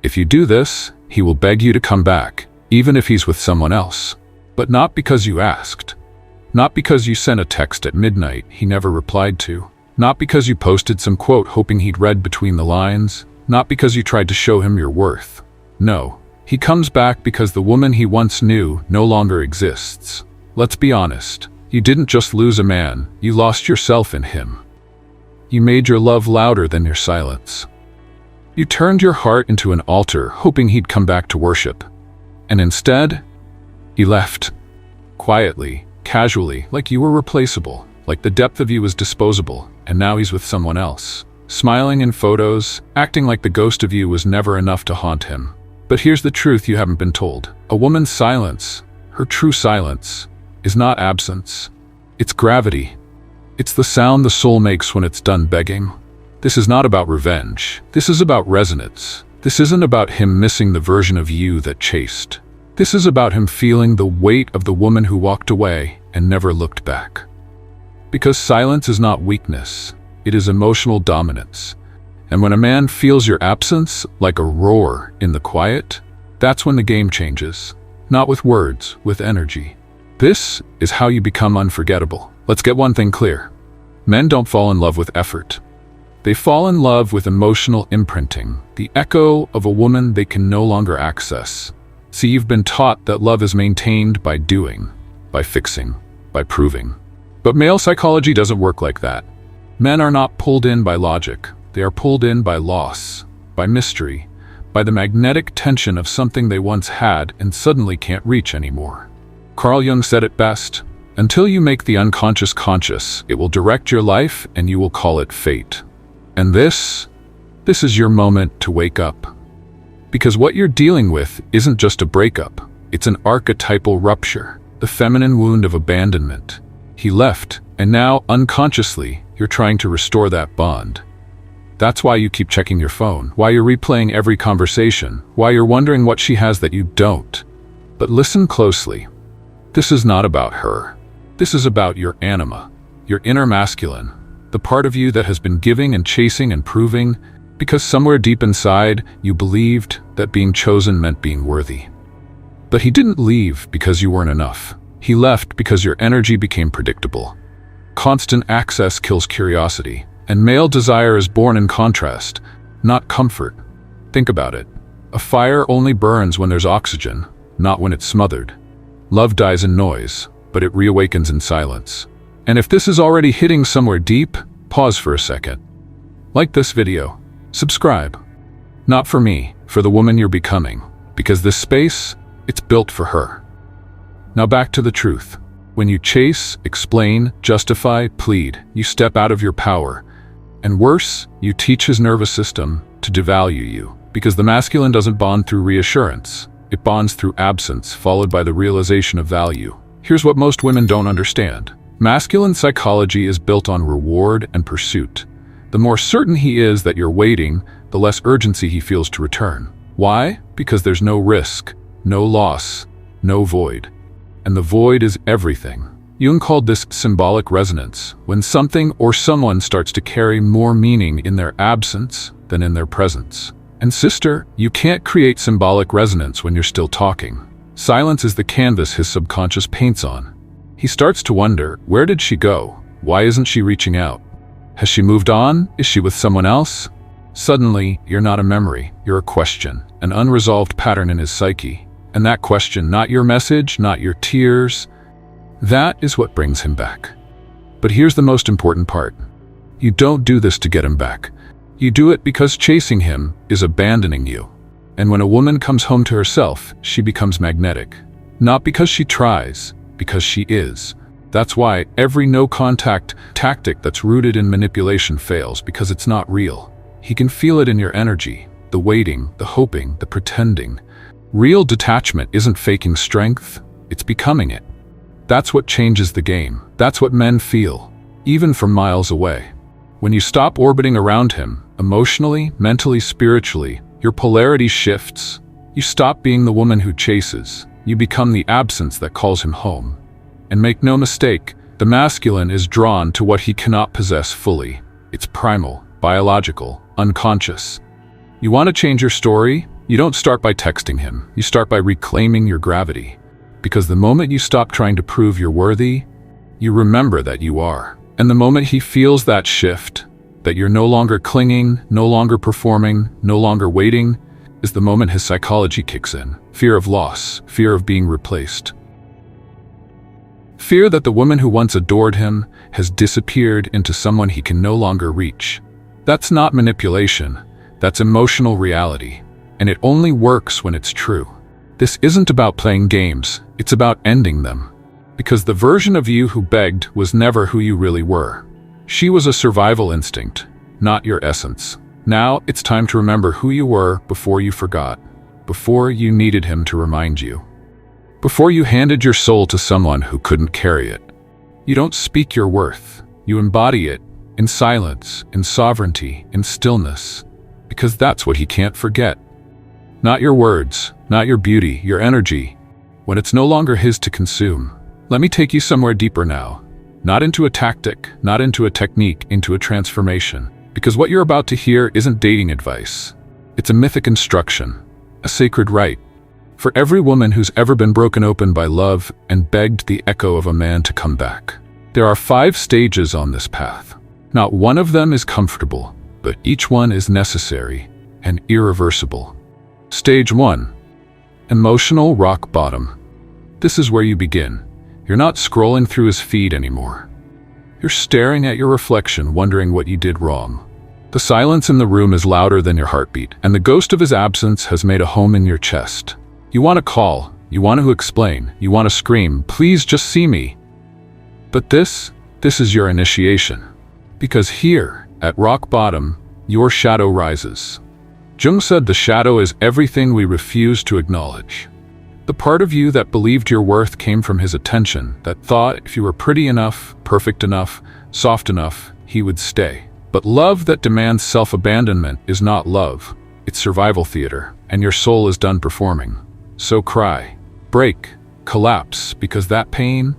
If you do this, he will beg you to come back, even if he's with someone else. But not because you asked. Not because you sent a text at midnight he never replied to. Not because you posted some quote hoping he'd read between the lines. Not because you tried to show him your worth. No, he comes back because the woman he once knew no longer exists. Let's be honest. You didn't just lose a man, you lost yourself in him. You made your love louder than your silence. You turned your heart into an altar, hoping he'd come back to worship. And instead, he left. Quietly, casually, like you were replaceable, like the depth of you was disposable, and now he's with someone else. Smiling in photos, acting like the ghost of you was never enough to haunt him. But here's the truth you haven't been told. A woman's silence, her true silence, is not absence. It's gravity. It's the sound the soul makes when it's done begging. This is not about revenge. This is about resonance. This isn't about him missing the version of you that chased. This is about him feeling the weight of the woman who walked away and never looked back. Because silence is not weakness, it is emotional dominance. And when a man feels your absence like a roar in the quiet, that's when the game changes. Not with words, with energy. This is how you become unforgettable. Let's get one thing clear. Men don't fall in love with effort. They fall in love with emotional imprinting, the echo of a woman they can no longer access. See, you've been taught that love is maintained by doing, by fixing, by proving. But male psychology doesn't work like that. Men are not pulled in by logic. They are pulled in by loss, by mystery, by the magnetic tension of something they once had and suddenly can't reach anymore. Carl Jung said it best, until you make the unconscious conscious, it will direct your life and you will call it fate. And this is your moment to wake up. Because what you're dealing with isn't just a breakup, it's an archetypal rupture, the feminine wound of abandonment. He left, and now, unconsciously, you're trying to restore that bond. That's why you keep checking your phone, why you're replaying every conversation, why you're wondering what she has that you don't. But listen closely. This is not about her. This is about your anima, your inner masculine, the part of you that has been giving and chasing and proving, because somewhere deep inside, you believed that being chosen meant being worthy. But he didn't leave because you weren't enough. He left because your energy became predictable. Constant access kills curiosity, and male desire is born in contrast, not comfort. Think about it. A fire only burns when there's oxygen, not when it's smothered. Love dies in noise, but it reawakens in silence. And if this is already hitting somewhere deep, pause for a second. Like this video. Subscribe. Not for me, for the woman you're becoming, because this space, it's built for her. Now back to the truth. When you chase, explain, justify, plead, you step out of your power. And worse, you teach his nervous system to devalue you, because the masculine doesn't bond through reassurance. It bonds through absence, followed by the realization of value. Here's what most women don't understand. Masculine psychology is built on reward and pursuit. The more certain he is that you're waiting, the less urgency he feels to return. Why? Because there's no risk, no loss, no void. And the void is everything. Jung called this symbolic resonance, when something or someone starts to carry more meaning in their absence than in their presence. And sister, you can't create symbolic resonance when you're still talking. Silence is the canvas his subconscious paints on. He starts to wonder, where did she go? Why isn't she reaching out? Has she moved on? Is she with someone else? Suddenly, you're not a memory, you're a question, an unresolved pattern in his psyche. And that question, not your message, not your tears, that is what brings him back. But here's the most important part. You don't do this to get him back. You do it because chasing him is abandoning you. And when a woman comes home to herself, she becomes magnetic. Not because she tries, because she is. That's why every no-contact tactic that's rooted in manipulation fails, because it's not real. He can feel it in your energy, the waiting, the hoping, the pretending. Real detachment isn't faking strength, it's becoming it. That's what changes the game. That's what men feel, even from miles away. When you stop orbiting around him, emotionally, mentally, spiritually, your polarity shifts. You stop being the woman who chases. You become the absence that calls him home. And make no mistake, the masculine is drawn to what he cannot possess fully. It's primal, biological, unconscious. You want to change your story? You don't start by texting him. You start by reclaiming your gravity. Because the moment you stop trying to prove you're worthy, you remember that you are. And the moment he feels that shift, that you're no longer clinging, no longer performing, no longer waiting, is the moment his psychology kicks in. Fear of loss, fear of being replaced. Fear that the woman who once adored him has disappeared into someone he can no longer reach. That's not manipulation, that's emotional reality, and it only works when it's true. This isn't about playing games, it's about ending them. Because the version of you who begged was never who you really were. She was a survival instinct, not your essence. Now it's time to remember who you were before you forgot, before you needed him to remind you. Before you handed your soul to someone who couldn't carry it. You don't speak your worth, you embody it, in silence, in sovereignty, in stillness, because that's what he can't forget. Not your words, not your beauty, your energy, when it's no longer his to consume. Let me take you somewhere deeper now. Not into a tactic, not into a technique, into a transformation. Because what you're about to hear isn't dating advice. It's a mythic instruction, a sacred right. For every woman who's ever been broken open by love and begged the echo of a man to come back. There are 5 stages on this path. Not one of them is comfortable, but each one is necessary and irreversible. Stage 1. Emotional rock bottom. This is where you begin. You're not scrolling through his feed anymore. You're staring at your reflection, wondering what you did wrong. The silence in the room is louder than your heartbeat, and the ghost of his absence has made a home in your chest. You want to call, you want to explain, you want to scream, please just see me. But this is your initiation. Because here, at rock bottom, your shadow rises. Jung said the shadow is everything we refuse to acknowledge. The part of you that believed your worth came from his attention, that thought if you were pretty enough, perfect enough, soft enough, he would stay. But love that demands self-abandonment is not love. It's survival theater, and your soul is done performing. So cry, break, collapse, because that pain,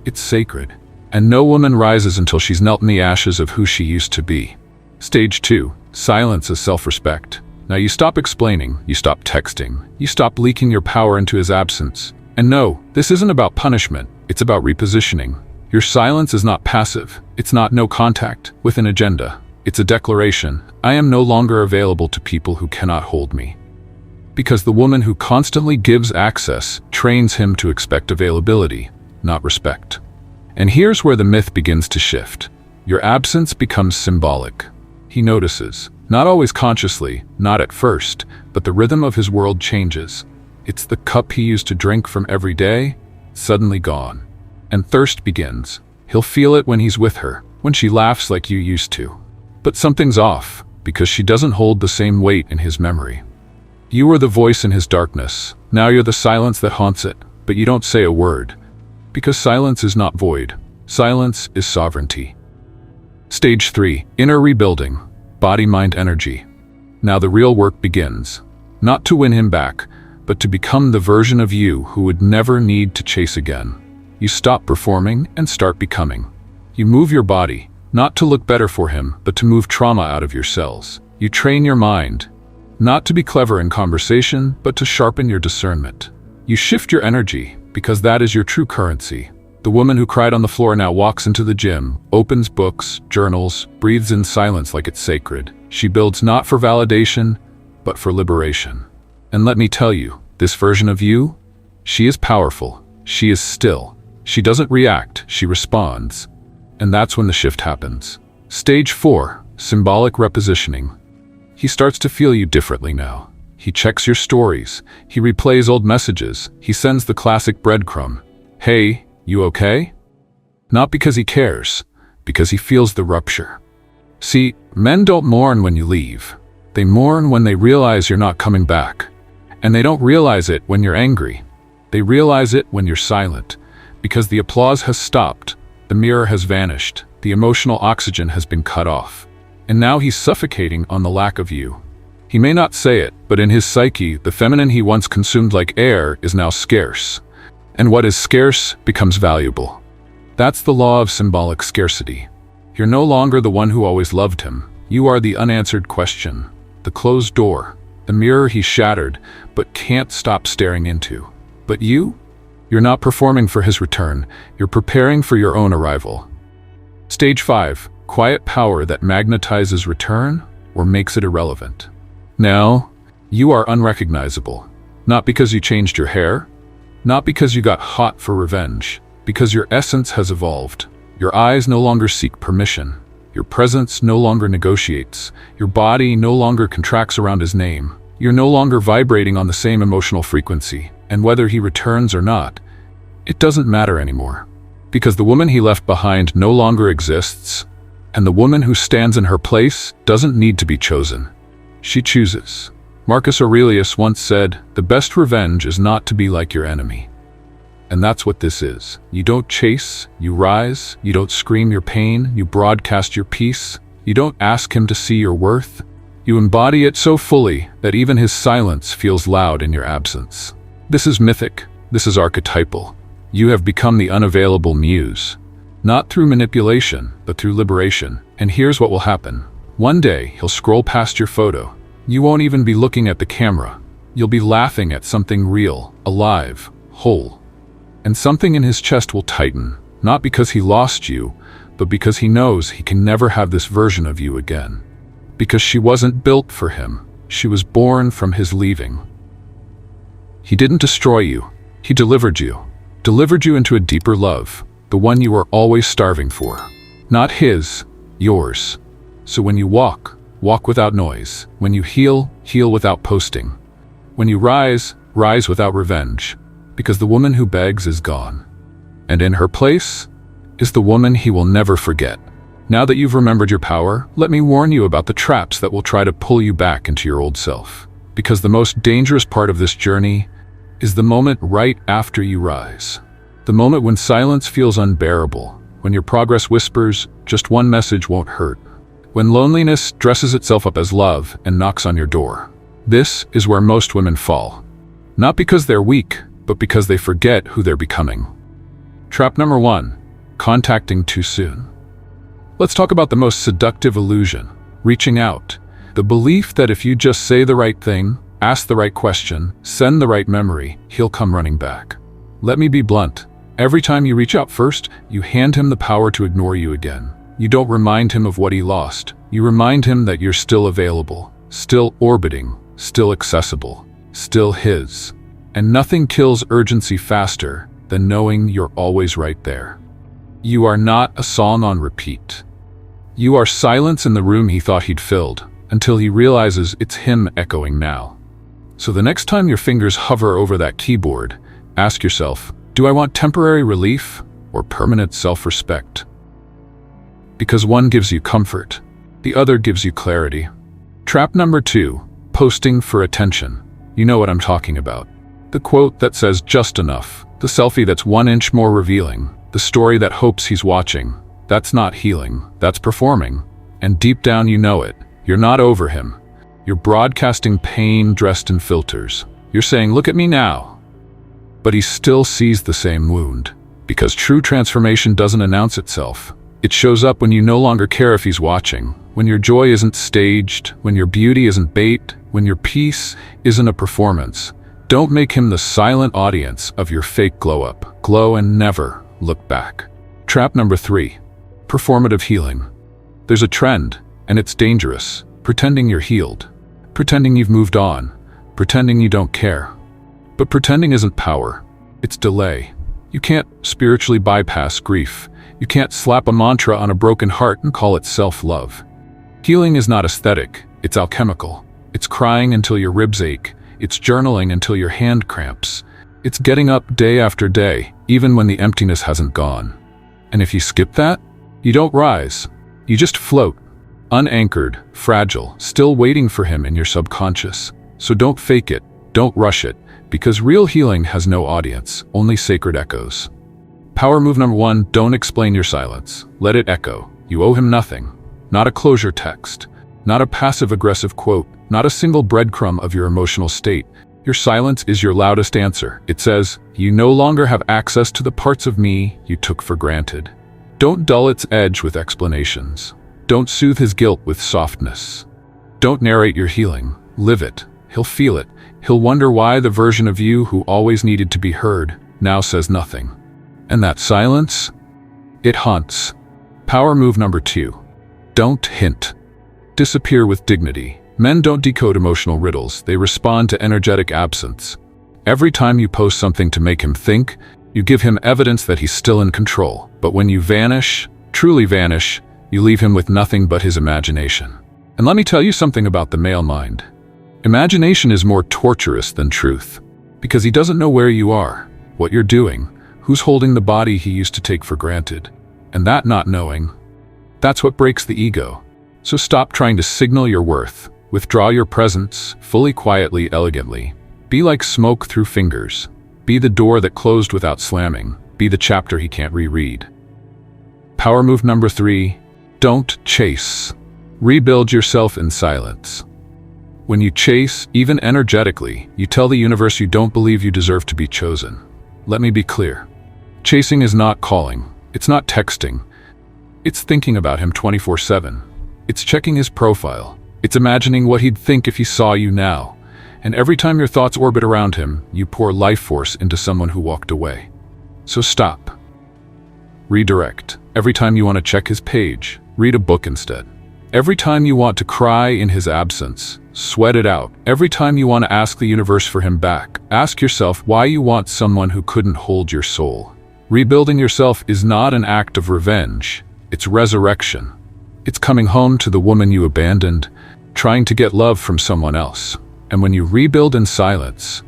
it's sacred. And no woman rises until she's knelt in the ashes of who she used to be. Stage 2. Silence as self-respect. Now you stop explaining, you stop texting, you stop leaking your power into his absence. And no, this isn't about punishment, it's about repositioning. Your silence is not passive, it's not no contact with an agenda. It's a declaration, I am no longer available to people who cannot hold me. Because the woman who constantly gives access trains him to expect availability, not respect. And here's where the myth begins to shift. Your absence becomes symbolic. He notices. Not always consciously, not at first, but the rhythm of his world changes. It's the cup he used to drink from every day, suddenly gone. And thirst begins. He'll feel it when he's with her, when she laughs like you used to. But something's off, because she doesn't hold the same weight in his memory. You were the voice in his darkness. Now you're the silence that haunts it, but you don't say a word. Because silence is not void. Silence is sovereignty. Stage 3. Inner rebuilding. Body, mind, energy. Now the real work begins. Not to win him back, but to become the version of you who would never need to chase again. You stop performing and start becoming. You move your body, not to look better for him, but to move trauma out of your cells. You train your mind, not to be clever in conversation, but to sharpen your discernment. You shift your energy, because that is your true currency. The woman who cried on the floor now walks into the gym, opens books, journals, breathes in silence like it's sacred. She builds not for validation, but for liberation. And let me tell you, this version of you, she is powerful, she is still. She doesn't react, she responds. And that's when the shift happens. Stage 4. Symbolic repositioning. He starts to feel you differently now. He checks your stories, he replays old messages, he sends the classic breadcrumb. Hey, you okay? Not because he cares, because he feels the rupture. See, men don't mourn when you leave. They mourn when they realize you're not coming back. And they don't realize it when you're angry. They realize it when you're silent. Because the applause has stopped, the mirror has vanished, the emotional oxygen has been cut off. And now he's suffocating on the lack of you. He may not say it, but in his psyche, the feminine he once consumed like air is now scarce. And what is scarce becomes valuable. That's the law of symbolic scarcity. You're no longer the one who always loved him. You are the unanswered question, the closed door, the mirror he shattered but can't stop staring into. But you're not performing for his return, you're preparing for your own arrival. Stage 5. Quiet power that magnetizes return or makes it irrelevant. Now, you are unrecognizable. Not because you changed your hair, not because you got hot for revenge, because your essence has evolved. Your eyes no longer seek permission. Your presence no longer negotiates. Your body no longer contracts around his name. You're no longer vibrating on the same emotional frequency. And whether he returns or not, it doesn't matter anymore. Because the woman he left behind no longer exists, and the woman who stands in her place doesn't need to be chosen. She chooses. Marcus Aurelius once said, "The best revenge is not to be like your enemy." And that's what this is. You don't chase, you rise. You don't scream your pain, you broadcast your peace. You don't ask him to see your worth. You embody it so fully that even his silence feels loud in your absence. This is mythic. This is archetypal. You have become the unavailable muse. Not through manipulation, but through liberation. And here's what will happen. One day, he'll scroll past your photo. You won't even be looking at the camera. You'll be laughing at something real, alive, whole. And something in his chest will tighten, not because he lost you, but because he knows he can never have this version of you again. Because she wasn't built for him. She was born from his leaving. He didn't destroy you. He delivered you. Delivered you into a deeper love, the one you were always starving for. Not his, yours. So when you walk without noise. When you heal without posting. When you rise without revenge. Because the woman who begs is gone. And in her place is the woman he will never forget. Now that you've remembered your power, let me warn you about the traps that will try to pull you back into your old self. Because the most dangerous part of this journey is the moment right after you rise. The moment when silence feels unbearable, when your progress whispers, just one message won't hurt. When loneliness dresses itself up as love and knocks on your door. This is where most women fall. Not because they're weak, but because they forget who they're becoming. Trap number 1, contacting too soon. Let's talk about the most seductive illusion, reaching out. The belief that if you just say the right thing, ask the right question, send the right memory, he'll come running back. Let me be blunt. Every time you reach out first, you hand him the power to ignore you again. You don't remind him of what he lost. You remind him that you're still available, still orbiting, still accessible, still his. And nothing kills urgency faster than knowing you're always right there. You are not a song on repeat. You are silence in the room he thought he'd filled, until he realizes it's him echoing now. So the next time your fingers hover over that keyboard, ask yourself, do I want temporary relief or permanent self-respect? Because one gives you comfort, the other gives you clarity. Trap number 2, posting for attention. You know what I'm talking about. The quote that says just enough, the selfie that's 1 inch more revealing, the story that hopes he's watching. That's not healing, that's performing. And deep down you know it. You're not over him. You're broadcasting pain dressed in filters. You're saying, look at me now. But he still sees the same wound. Because true transformation doesn't announce itself. It shows up when you no longer care if he's watching, when your joy isn't staged, when your beauty isn't bait, when your peace isn't a performance. Don't make him the silent audience of your fake glow-up. Glow and never look back. Trap number 3, performative healing. There's a trend, and it's dangerous. Pretending you're healed. Pretending you've moved on. Pretending you don't care. But pretending isn't power. It's delay. You can't spiritually bypass grief. You can't slap a mantra on a broken heart and call it self-love. Healing is not aesthetic, it's alchemical. It's crying until your ribs ache. It's journaling until your hand cramps. It's getting up day after day, even when the emptiness hasn't gone. And if you skip that, you don't rise. You just float, unanchored, fragile, still waiting for him in your subconscious. So don't fake it, don't rush it, because real healing has no audience, only sacred echoes. Power move number 1, don't explain your silence. Let it echo. You owe him nothing. Not a closure text. Not a passive-aggressive quote. Not a single breadcrumb of your emotional state. Your silence is your loudest answer. It says, you no longer have access to the parts of me you took for granted. Don't dull its edge with explanations. Don't soothe his guilt with softness. Don't narrate your healing. Live it. He'll feel it. He'll wonder why the version of you who always needed to be heard now says nothing. And that silence? It haunts. Power move number 2. Don't hint. Disappear with dignity. Men don't decode emotional riddles. They respond to energetic absence. Every time you post something to make him think, you give him evidence that he's still in control. But when you vanish, truly vanish, you leave him with nothing but his imagination. And let me tell you something about the male mind. Imagination is more torturous than truth, because he doesn't know where you are, what you're doing, who's holding the body he used to take for granted. And that not knowing, that's what breaks the ego. So stop trying to signal your worth. Withdraw your presence, fully, quietly, elegantly. Be like smoke through fingers. Be the door that closed without slamming. Be the chapter he can't reread. Power move number 3. Don't chase. Rebuild yourself in silence. When you chase, even energetically, you tell the universe you don't believe you deserve to be chosen. Let me be clear. Chasing is not calling. It's not texting. It's thinking about him 24/7. It's checking his profile. It's imagining what he'd think if he saw you now. And every time your thoughts orbit around him, you pour life force into someone who walked away. So stop. Redirect. Every time you want to check his page, read a book instead. Every time you want to cry in his absence, sweat it out. Every time you want to ask the universe for him back, ask yourself why you want someone who couldn't hold your soul. Rebuilding yourself is not an act of revenge. It's resurrection. It's coming home to the woman you abandoned, trying to get love from someone else. And when you rebuild in silence,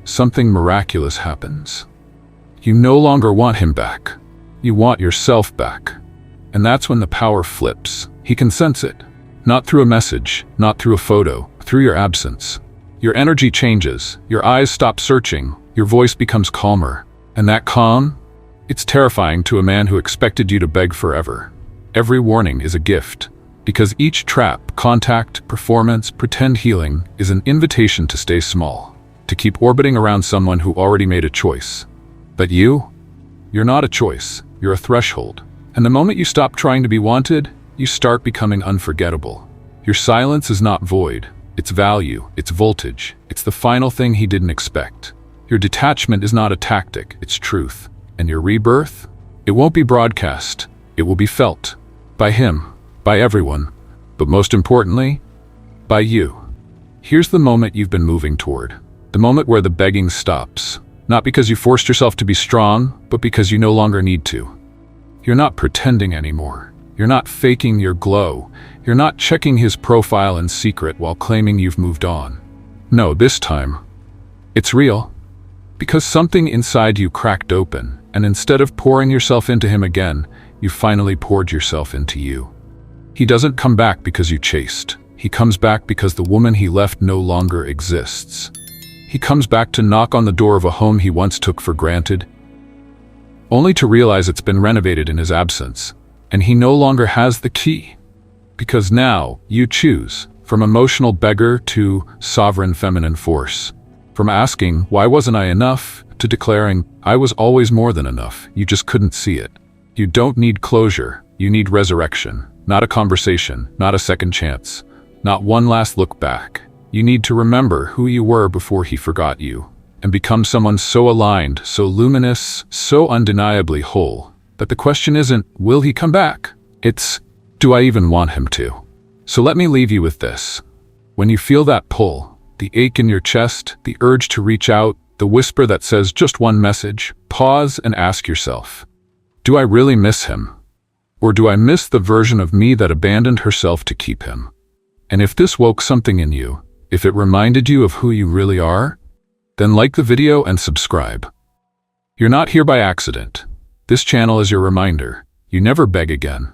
something miraculous happens. You no longer want him back. You want yourself back. And that's when the power flips. He can sense it. Not through a message, not through a photo, through your absence. Your energy changes. Your eyes stop searching. Your voice becomes calmer. And that calm? It's terrifying to a man who expected you to beg forever. Every warning is a gift, because each trap, contact, performance, pretend healing is an invitation to stay small, to keep orbiting around someone who already made a choice. But you're not a choice, you're a threshold. And the moment you stop trying to be wanted, you start becoming unforgettable. Your silence is not void, it's value, it's voltage, it's the final thing he didn't expect. Your detachment is not a tactic, it's truth. And your rebirth? It won't be broadcast, it will be felt. By him, by everyone, but most importantly, by you. Here's the moment you've been moving toward. The moment where the begging stops. Not because you forced yourself to be strong, but because you no longer need to. You're not pretending anymore. You're not faking your glow. You're not checking his profile in secret while claiming you've moved on. No, this time, it's real. Because something inside you cracked open, and instead of pouring yourself into him again, you finally poured yourself into you. He doesn't come back because you chased. He comes back because the woman he left no longer exists. He comes back to knock on the door of a home he once took for granted, only to realize it's been renovated in his absence, and he no longer has the key. Because now, you choose, from emotional beggar to sovereign feminine force. From asking, why wasn't I enough, to declaring, I was always more than enough, you just couldn't see it. You don't need closure, you need resurrection. Not a conversation, not a second chance, not one last look back. You need to remember who you were before he forgot you, and become someone so aligned, so luminous, so undeniably whole, that the question isn't, will he come back? It's, do I even want him to? So let me leave you with this. When you feel that pull, the ache in your chest, the urge to reach out, the whisper that says just one message, pause and ask yourself, do I really miss him? Or do I miss the version of me that abandoned herself to keep him? And if this woke something in you, if it reminded you of who you really are, then like the video and subscribe. You're not here by accident. This channel is your reminder. You never beg again.